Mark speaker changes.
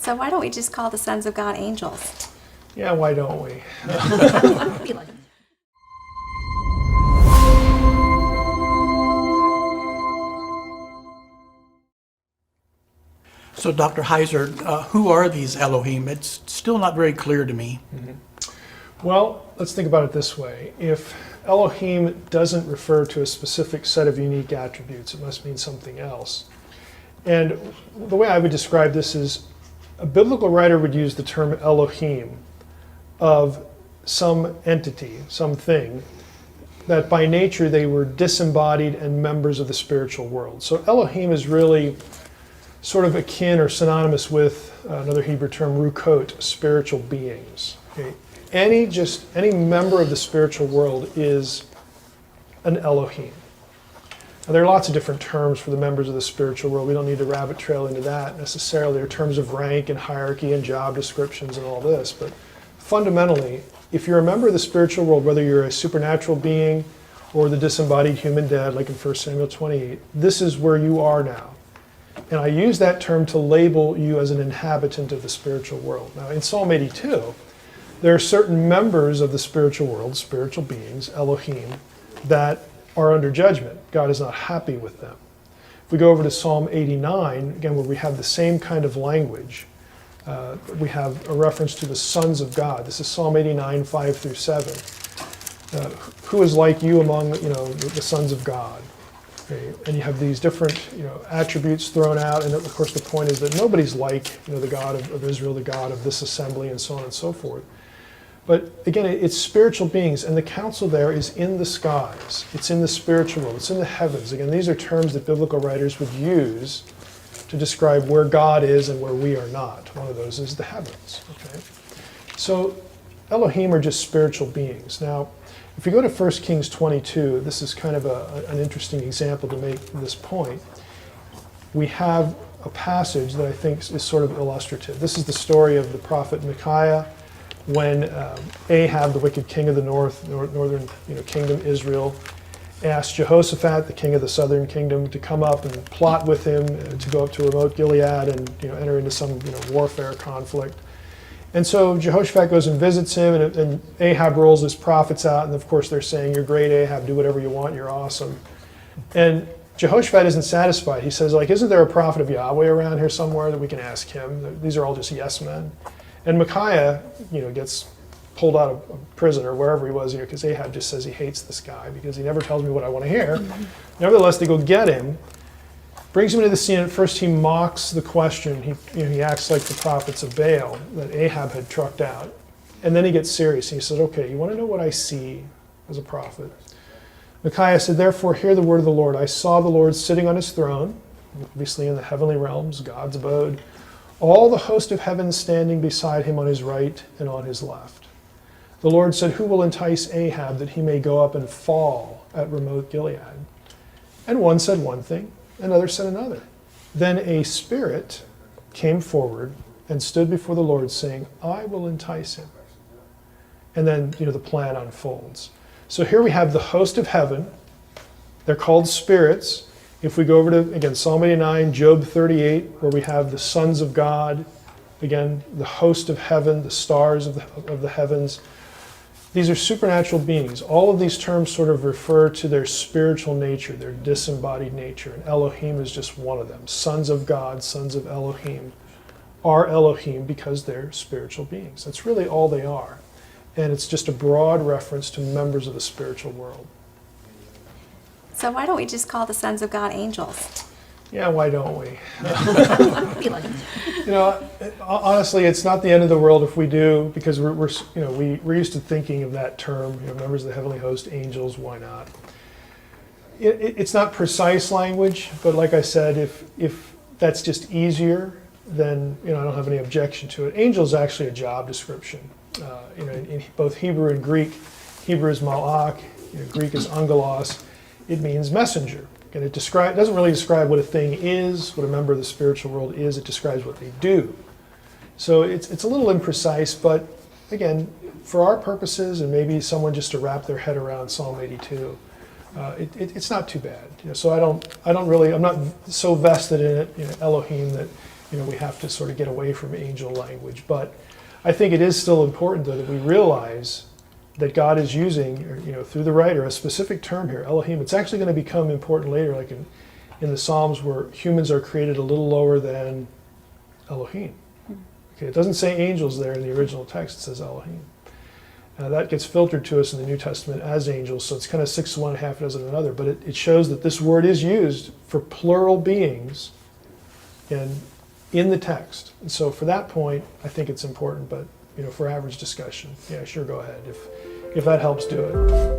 Speaker 1: So why don't we just call the sons of God angels?
Speaker 2: Yeah, why don't we?
Speaker 3: So, Dr. Heiser, who are these Elohim? It's still not very clear to me.
Speaker 2: Well, let's think about it this way. If Elohim doesn't refer to a specific set of unique attributes, it must mean something else. And the way I would describe this is a biblical writer would use the term Elohim of some entity, something, that by nature they were disembodied and members of the spiritual world. So Elohim is really sort of akin or synonymous with another Hebrew term, rukot, spiritual beings. Okay? Any member of the spiritual world is an Elohim. Now, there are lots of different terms for the members of the spiritual world. We don't need to rabbit trail into that necessarily. There are terms of rank and hierarchy and job descriptions and all this. But fundamentally, if you're a member of the spiritual world, whether you're a supernatural being or the disembodied human dead, like in 1 Samuel 28, this is where you are now. And I use that term to label you as an inhabitant of the spiritual world. Now, in Psalm 82, there are certain members of the spiritual world, spiritual beings, Elohim, that are under judgment. God is not happy with them. If we go over to Psalm 89, again, where we have the same kind of language, we have a reference to the sons of God. This is Psalm 89, 5 through 7. Who is like you among the sons of God? Okay? And you have these different attributes thrown out, and of course the point is that nobody's like the God of Israel, the God of this assembly, and so on and so forth. But again, it's spiritual beings, and the counsel there is in the skies. It's in the spiritual world. It's in the heavens. Again, these are terms that biblical writers would use to describe where God is and where we are not. One of those is the heavens. Okay? So Elohim are just spiritual beings. Now, if we go to 1 Kings 22, this is kind of an interesting example to make this point. We have a passage that I think is sort of illustrative. This is the story of the prophet Micaiah when Ahab, the wicked king of the northern kingdom, Israel, asked Jehoshaphat, the king of the southern kingdom, to come up and plot with him to go up to remote Gilead and enter into some warfare conflict. And so Jehoshaphat goes and visits him, and Ahab rolls his prophets out, and of course they're saying, "You're great, Ahab, do whatever you want, you're awesome." And Jehoshaphat isn't satisfied. He says, isn't there a prophet of Yahweh around here somewhere that we can ask him? These are all just yes men. And Micaiah, gets pulled out of prison or wherever he was, because Ahab just says he hates this guy because he never tells me what I want to hear. Nevertheless, they go get him, brings him into the scene. At first, he mocks the question. He acts like the prophets of Baal that Ahab had trucked out. And then he gets serious. He says, "Okay, you want to know what I see as a prophet?" Micaiah said, "Therefore, hear the word of the Lord. I saw the Lord sitting on his throne," obviously in the heavenly realms, God's abode, "all the host of heaven standing beside him on his right and on his left. The Lord said, who will entice Ahab that he may go up and fall at remote Gilead?" And one said one thing, another said another. Then a spirit came forward and stood before the Lord, saying, "I will entice him." And then, the plan unfolds. So here we have the host of heaven. They're called spirits. If we go over to, again, Psalm 89, Job 38, where we have the sons of God, again, the host of heaven, the stars of the heavens. These are supernatural beings. All of these terms sort of refer to their spiritual nature, their disembodied nature, and Elohim is just one of them. Sons of God, sons of Elohim, are Elohim because they're spiritual beings. That's really all they are. And it's just a broad reference to members of the spiritual world.
Speaker 1: So why don't we just call the sons of God angels?
Speaker 2: Yeah, why don't we? Honestly, it's not the end of the world if we do, because we're used to thinking of that term, members of the heavenly host, angels. Why not? It's not precise language, but like I said, if that's just easier, then I don't have any objection to it. Angel is actually a job description. In both Hebrew and Greek, Hebrew is malach, Greek is angelos. It means messenger. And it doesn't really describe what a thing is, what a member of the spiritual world is. It describes what they do. So it's a little imprecise, but again, for our purposes, and maybe someone just to wrap their head around Psalm 82, it's not too bad. So I'm not so vested in it, Elohim, that we have to sort of get away from angel language. But I think it is still important, though, that we realize that God is using, through the writer, a specific term here, Elohim. It's actually going to become important later, like in the Psalms, where humans are created a little lower than Elohim. Okay, it doesn't say angels there in the original text, it says Elohim. Now that gets filtered to us in the New Testament as angels, so it's kind of 6 to 1, half a dozen another, but it shows that this word is used for plural beings in the text. And so for that point, I think it's important, but for average discussion, yeah, sure, go ahead. If that helps, do it.